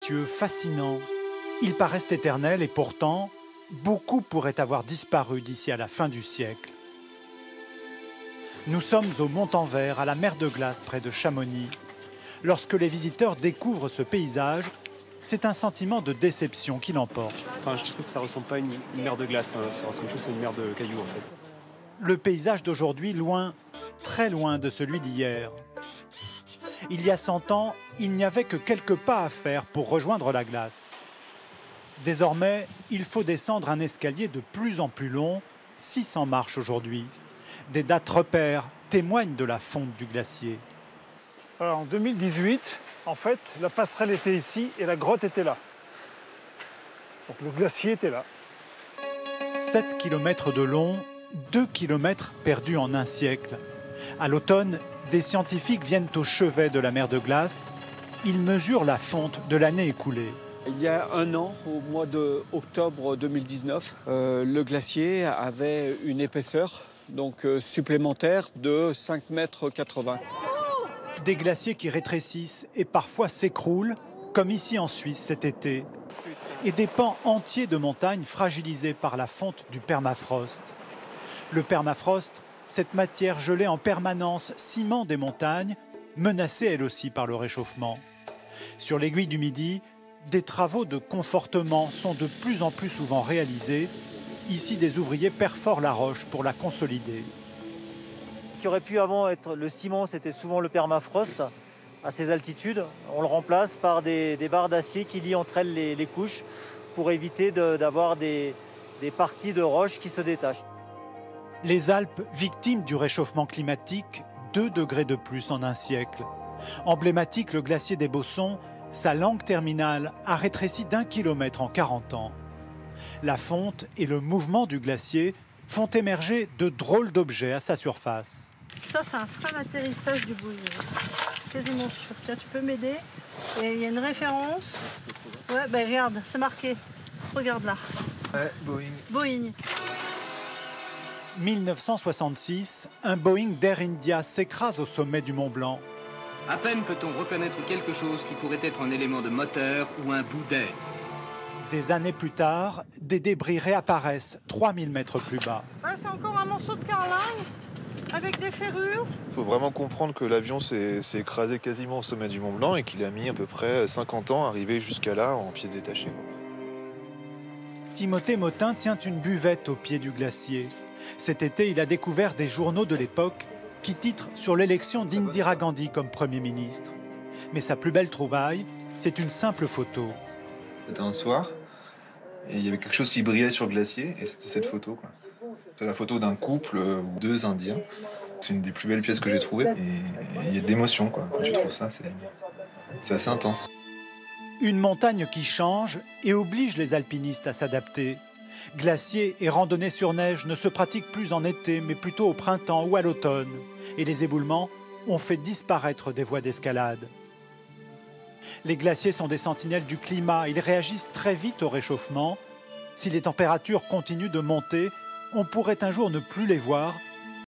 majestueux, fascinants. Ils paraissent éternels et pourtant, beaucoup pourraient avoir disparu d'ici à la fin du siècle. Nous sommes au Montanvert, à la mer de glace près de Chamonix. Lorsque les visiteurs découvrent ce paysage, c'est un sentiment de déception qui l'emporte. Enfin, je trouve que ça ressemble pas à une mer de glace, hein. Ça ressemble plus à une mer de cailloux en fait. Le paysage d'aujourd'hui, loin, très loin de celui d'hier. Il y a 100 ans, il n'y avait que quelques pas à faire pour rejoindre la glace. Désormais, il faut descendre un escalier de plus en plus long, 600 marches aujourd'hui. Des dates repères témoignent de la fonte du glacier. Alors, en 2018, en fait, la passerelle était ici et la grotte était là. Donc le glacier était là. 7 km de long, 2 km perdus en un siècle. À l'automne, des scientifiques viennent au chevet de la mer de glace. Ils mesurent la fonte de l'année écoulée. Il y a un an, au mois d'octobre 2019, le glacier avait une épaisseur supplémentaire de 5,80 m. Des glaciers qui rétrécissent et parfois s'écroulent, comme ici en Suisse cet été. Et des pans entiers de montagnes fragilisés par la fonte du permafrost. Le permafrost, cette matière gelée en permanence, ciment des montagnes, menacée elle aussi par le réchauffement. Sur l'aiguille du Midi, des travaux de confortement sont de plus en plus souvent réalisés. Ici, des ouvriers perforent la roche pour la consolider. Ce qui aurait pu avant être le ciment, c'était souvent le permafrost à ces altitudes. On le remplace par des barres d'acier qui lient entre elles les couches pour éviter d'avoir des parties de roche qui se détachent. Les Alpes, victimes du réchauffement climatique, 2 degrés de plus en un siècle. Emblématique, le glacier des Bossons, sa langue terminale a rétréci d'1 kilomètre en 40 ans. La fonte et le mouvement du glacier font émerger de drôles d'objets à sa surface. Ça, c'est un frein d'atterrissage du Boeing. Quasiment sûr. Tiens, tu peux m'aider? Et il y a une référence. Ouais, ben regarde, c'est marqué. Regarde là. Ouais, Boeing. Boeing. 1966, un Boeing d'Air India s'écrase au sommet du Mont Blanc. À peine peut-on reconnaître quelque chose qui pourrait être un élément de moteur ou un bout d'air. Des années plus tard, des débris réapparaissent 3000 mètres plus bas. Ouais, c'est encore un morceau de carlingue avec des ferrures. Il faut vraiment comprendre que l'avion s'est écrasé quasiment au sommet du Mont Blanc et qu'il a mis à peu près 50 ans à arriver jusqu'à là en pièces détachées. Timothée Motin tient une buvette au pied du glacier. Cet été, il a découvert des journaux de l'époque qui titrent sur l'élection d'Indira Gandhi comme Premier ministre. Mais sa plus belle trouvaille, c'est une simple photo. C'était un soir, et il y avait quelque chose qui brillait sur le glacier, et c'était cette photo, quoi. C'est la photo d'un couple, 2 Indiens. C'est une des plus belles pièces que j'ai trouvées, et il y a de l'émotion, quoi. Quand tu trouves ça, c'est assez intense. Une montagne qui change et oblige les alpinistes à s'adapter. Glaciers et randonnées sur neige ne se pratiquent plus en été, mais plutôt au printemps ou à l'automne. Et les éboulements ont fait disparaître des voies d'escalade. Les glaciers sont des sentinelles du climat. Ils réagissent très vite au réchauffement. Si les températures continuent de monter, on pourrait un jour ne plus les voir